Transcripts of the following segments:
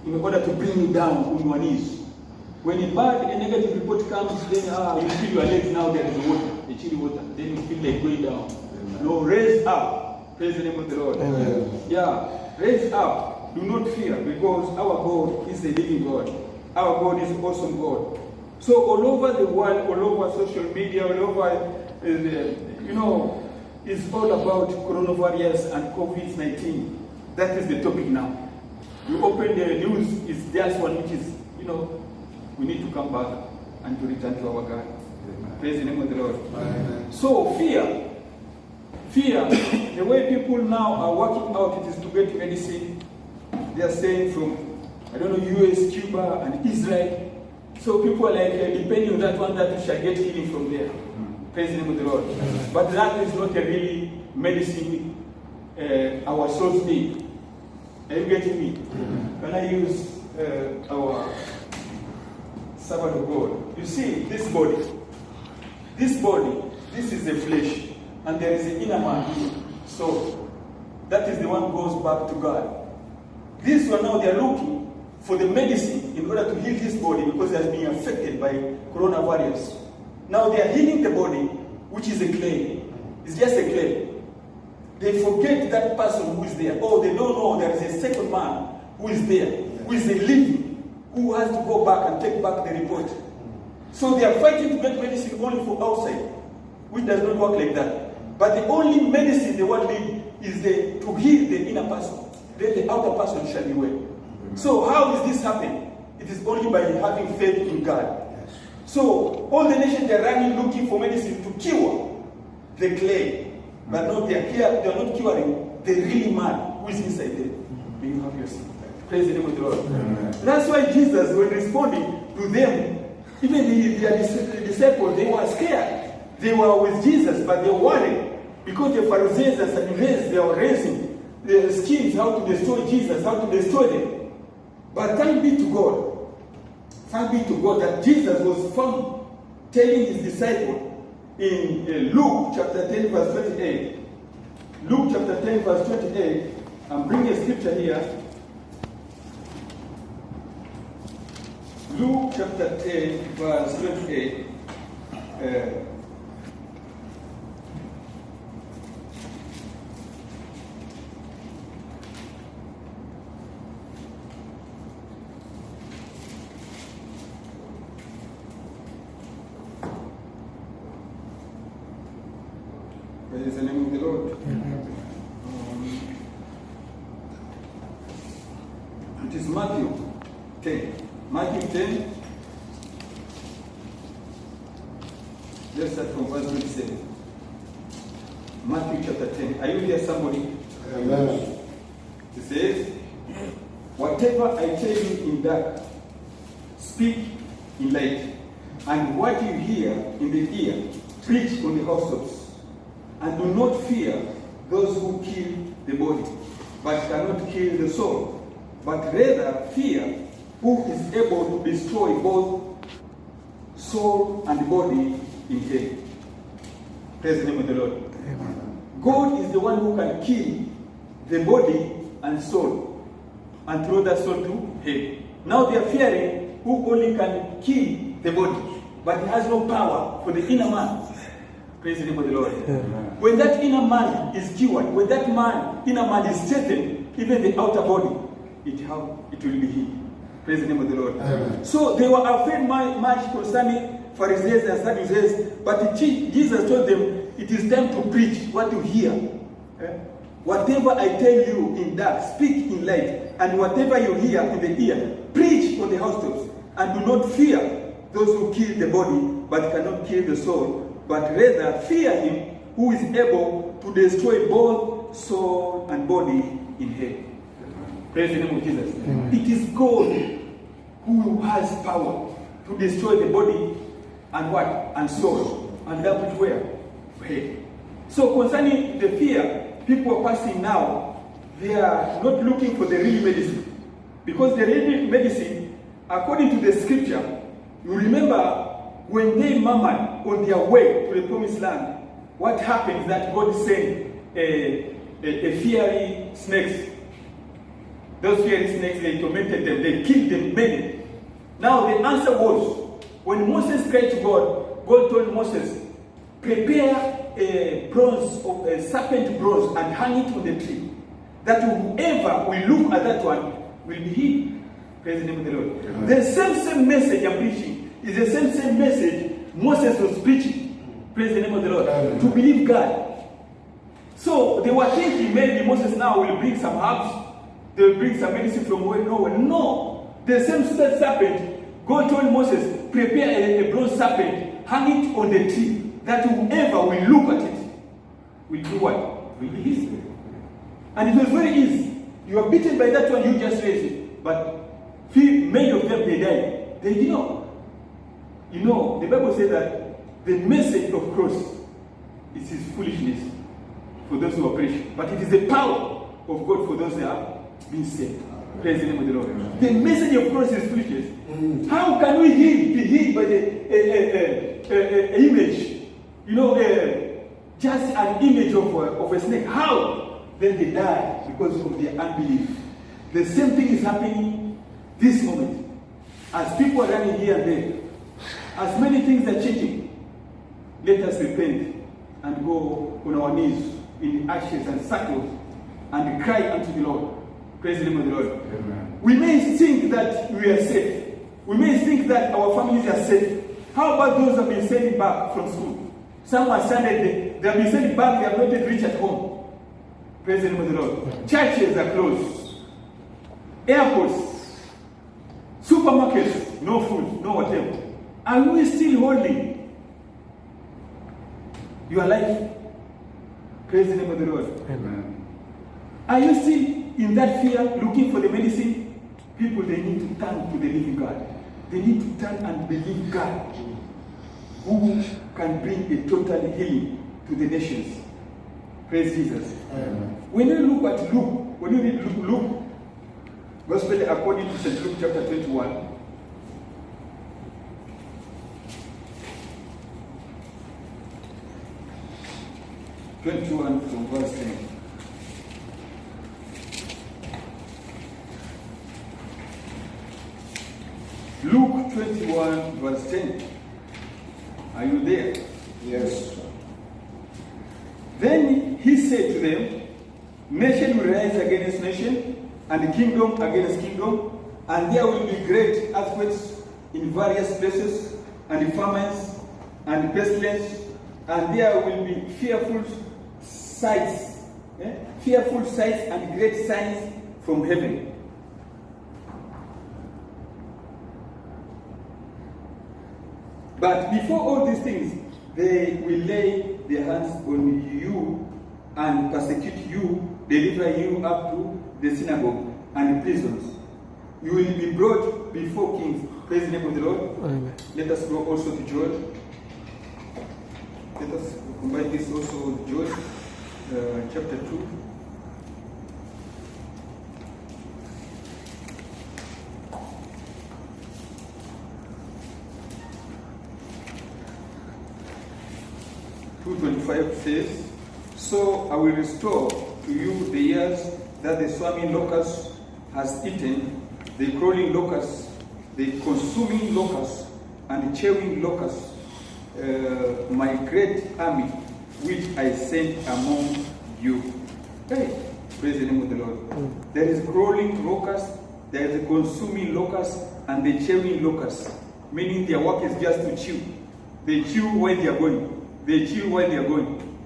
in order to bring you down on your knees. When a bad, a negative report comes, then you feel your legs now, there is water, the chilly water. Then you feel like going down. Amen. No, raise up. Praise the name of the Lord. Amen. Yeah, raise up. Do not fear, because our God is a living God. Our God is an awesome God. So all over the world, all over social media, all over, it's all about coronavirus and COVID-19. That is the topic now. You open the news, it's just one which is, we need to come back and to return to our God. Amen. Praise the name of the Lord. Amen. So fear, the way people now are working out, it is to get medicine. They are saying from, US, Cuba, and Israel. So people are like, depending on that one, that we shall get healing from there. Praise the name of the Lord. Amen. But that is not a really medicine our souls need. Are you getting me? Can I use our servant of God? You see, this body, this is the flesh, and there is the inner man. So that is the one who goes back to God. This one now, they are looking for the medicine in order to heal this body because it has been affected by coronavirus. Now they are healing the body, which is a clay. It's just a clay. They forget that person who is there. Oh, they don't know there is a second man who is there, who is a living, who has to go back and take back the report. So they are fighting to get medicine only for outside, which does not work like that. But the only medicine they want is to heal the inner person. Then the outer person shall be well. So how is this happening? It is only by having faith in God. So all the nations are running looking for medicine to cure the clay. But no, they are not curing the really man who is inside there. May you have your seat. Praise the name of the Lord. Amen. That's why Jesus, when responding to them, even their disciples, they were scared. They were with Jesus, but they were worried. Because the Pharisees and Sadducees, they were raising their schemes how to destroy Jesus, how to destroy them. But thank be to God. Thank be to God that Jesus was found telling his disciples in Luke chapter 10 verse 28. Luke chapter 10 verse 28. I'm bringing a scripture here. Luke chapter 10 verse 28. Praise the name of the Lord. It is Matthew 10. Matthew 10. Let's start from verse 27. Matthew chapter 10. Are you here, somebody? Amen. It says, whatever I tell you in dark, speak in light. And what you hear in the ear, preach on the housetops. And do not fear those who kill the body, but cannot kill the soul. But rather fear who is able to destroy both soul and body in hell. Praise the name of the Lord. Amen. God is the one who can kill the body and soul and throw that soul to hell. Now they are fearing who only can kill the body, but he has no power for the inner man. Praise the name of the Lord. Amen. When that inner man is cured, when that inner man is strengthened, even the outer body, it will be healed. Praise the name of the Lord. Amen. So they were afraid much concerning Pharisees and Sadducees, but Jesus told them, it is time to preach what you hear. Whatever I tell you in dark, speak in light, and whatever you hear in the ear, preach on the housetops, and do not fear those who kill the body, but cannot kill the soul. But rather fear him who is able to destroy both soul and body in hell. Praise the name of Jesus. Amen. It is God who has power to destroy the body and what? And soul. And that is where? Hell. So concerning the fear people are passing now, they are not looking for the real medicine. Because the real medicine, according to the scripture, you remember when they murmured on their way to the promised land, what happened is that God sent a fiery snakes. Those fiery snakes, they tormented them, they killed them many. Now the answer was, when Moses cried to God, God told Moses, prepare a bronze, a serpent bronze, and hang it on the tree, that whoever will look at that one will be healed. Praise the name of the Lord. Amen. The same message I'm preaching is the same message Moses was preaching. Praise the name of the Lord. Amen. To believe God. So they were thinking maybe Moses now will bring some herbs, they will bring some medicine from nowhere. No. The same serpent, God told Moses, prepare a bronze serpent, hang it on the tree, that whoever will look at it will do what? Will be healed. And it was very easy. You are beaten by that one, you just raise it. But many of them, they died. They did not. You know, the Bible says that the message of cross is his foolishness for those who are perishing. But it is the power of God for those who are being saved. Praise the name of the Lord. Amen. The message of cross is foolishness. How can we be healed by the image? You know, just an image of a snake. How? Then they die because of their unbelief. The same thing is happening this moment. As people are running here and there, as many things are changing, let us repent and go on our knees in the ashes and sackcloth and cry unto the Lord. Praise the name of the Lord. Amen. We may think that we are safe. We may think that our families are safe. How about those who have been sent back from school? Some are stranded, they have been sent back, they have not yet reached at home. Praise the name of the Lord. Churches are closed. Airports, supermarkets, no food, no whatever. Are we still holding your life? Praise the name of the Lord. Amen. Are you still in that fear, looking for the medicine? People, they need to turn to the living God. They need to turn and believe God, who can bring a total healing to the nations. Praise Jesus. Amen. When you look at Luke, when you read Luke, Gospel according to St. Luke chapter 21, from verse 10. Luke 21, verse 10. Are you there? Yes. Then he said to them, nation will rise against nation, and kingdom against kingdom, and there will be great earthquakes in various places, and famines, and pestilence, and there will be fearful sights and great signs from heaven. But before all these things, they will lay their hands on you and persecute you, deliver you up to the synagogue and prisons. You will be brought before kings. Praise the name of the Lord. Amen. Let us go also to Joel. Let us combine this also with Joel, chapter 2. Says, so I will restore to you the years that the swarming locust has eaten, the crawling locust, the consuming locust, and the chewing locust, my great army, which I sent among you. Hey, praise the name of the Lord. There is crawling locust, there is a consuming locust, and the chewing locust, meaning their work is just to chew. They chew while they are going. They chew while they are going.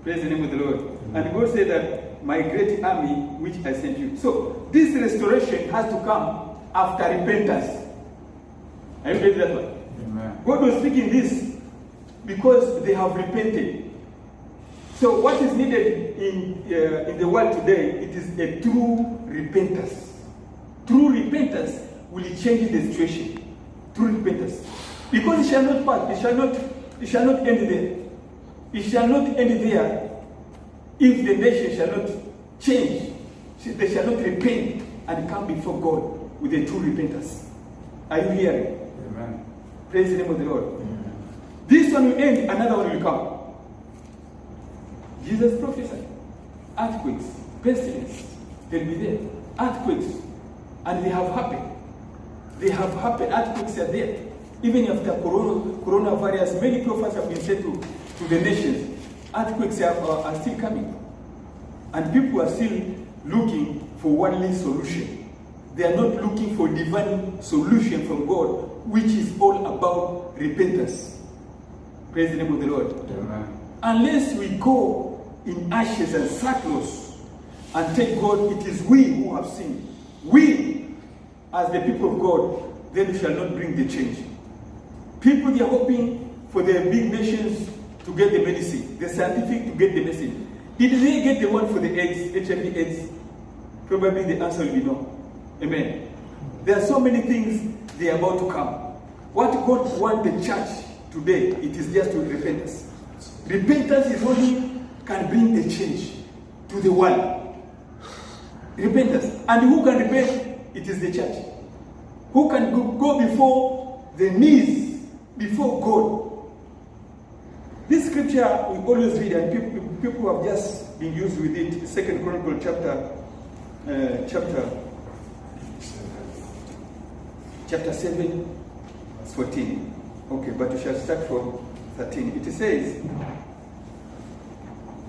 Praise the name of the Lord. Mm-hmm. And God said that my great army which I sent you. So this restoration has to come after repentance. Are you ready that one? Amen. God was speaking this because they have repented. So what is needed in the world today, it is a true repentance. True repentance will change the situation. True repentance. Because it shall not pass. It shall not end there. It shall not end there if the nation shall not change. They shall not repent and come before God with a true repentance. Are you hearing? Amen. Praise the name of the Lord. Amen. This one will end, another one will come. Jesus prophesied. Earthquakes, pestilence, they'll be there. Earthquakes, And they have happened. They have happened. Earthquakes are there. Even after coronavirus, many prophets have been sent to the nations. Earthquakes are still coming. And people are still looking for worldly solution. They are not looking for divine solution from God, which is all about repentance. Praise the name of the Lord. Amen. Unless we go in ashes and sackcloth and take God, it is we who have sinned. We, as the people of God, then we shall not bring the change. People, they are hoping for the big nations to get the medicine, the scientific to get the medicine. Did they get the one for the AIDS, HIV AIDS? Probably the answer will be no. Amen. There are so many things they are about to come. What God wants the church today, it is just to repentance. Repentance is only can bring a change to the world. Repentance. And who can repent? It is the church. Who can go before the knees, before God? This scripture we always read, and people have just been used with it. 2 Chronicles chapter 7, 14. Okay, but we shall start from 13. It says,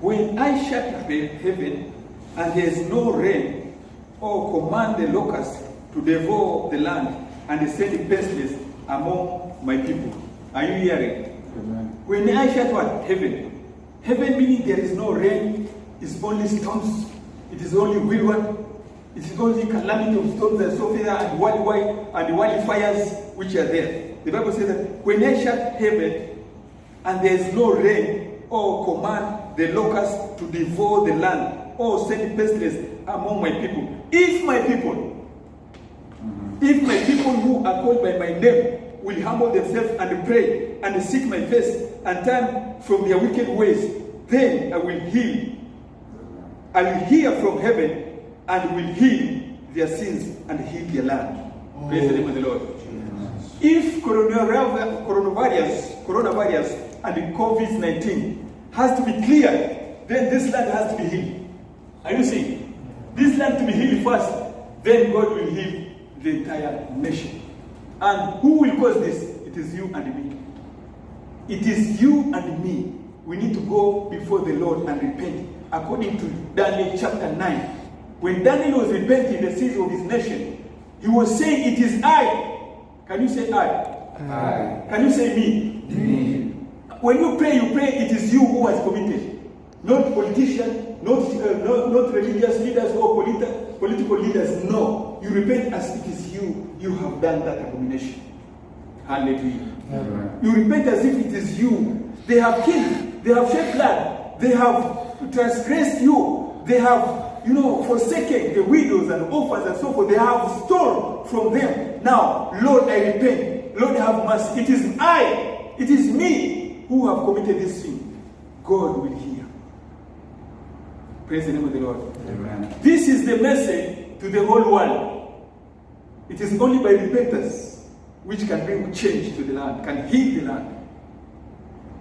when I shut up heaven and there is no rain, or command the locusts to devour the land and send pestilence among my people. Are you hearing? Amen. When I shut what? Heaven. Heaven meaning there is no rain, it's only storms, it is only whirlwind, it is only calamity of storms and so forth, and wildfires which are there. The Bible says that when I shut heaven and there is no rain, or command the locusts to devour the land, or send pestilence among my people. If my people who are called by my name will humble themselves and pray and seek my face and turn from their wicked ways, then I will heal. I will hear from heaven and will heal their sins and heal their land. Praise the name of the Lord. If coronavirus and COVID-19 has to be cleared, then this land has to be healed. Are you seeing? This land to be healed first, then God will heal the entire nation. And who will cause this? It is you and me. It is you and me. We need to go before the Lord and repent. According to Daniel chapter 9. When Daniel was repenting the sins of his nation, he was saying, it is I. Can you say I? I. Can you say me? Me. When you pray, it is you who has committed. Not politicians, not religious leaders or political leaders. No. You repent as it is you. You have done that abomination. Hallelujah. Amen. You repent as if it is you. They have killed. They have shed blood. They have transgressed you. They have, forsaken the widows and orphans and so forth. They have stolen from them. Now, Lord, I repent. Lord, have mercy. It is I. It is me who have committed this sin. God will hear. Praise the name of the Lord. Amen. This is the message to the whole world. It is only by repentance which can bring change to the land, can heal the land.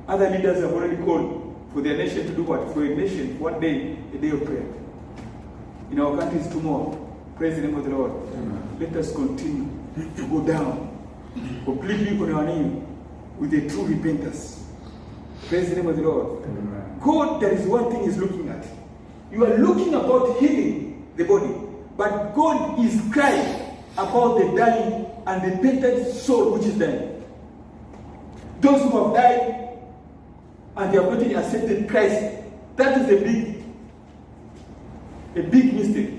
Other leaders have already called for their nation to do what? For a nation, one day, a day of prayer. In our countries tomorrow. Praise the name of the Lord. Amen. Let us continue to go down completely on our knee with a true repentance. Praise the name of the Lord. Amen. God, there is one thing He's looking at. You are looking about healing the body, but God is crying about the dying and the repentant soul which is dying. Those who have died and they have not accepted Christ, that is a big mistake.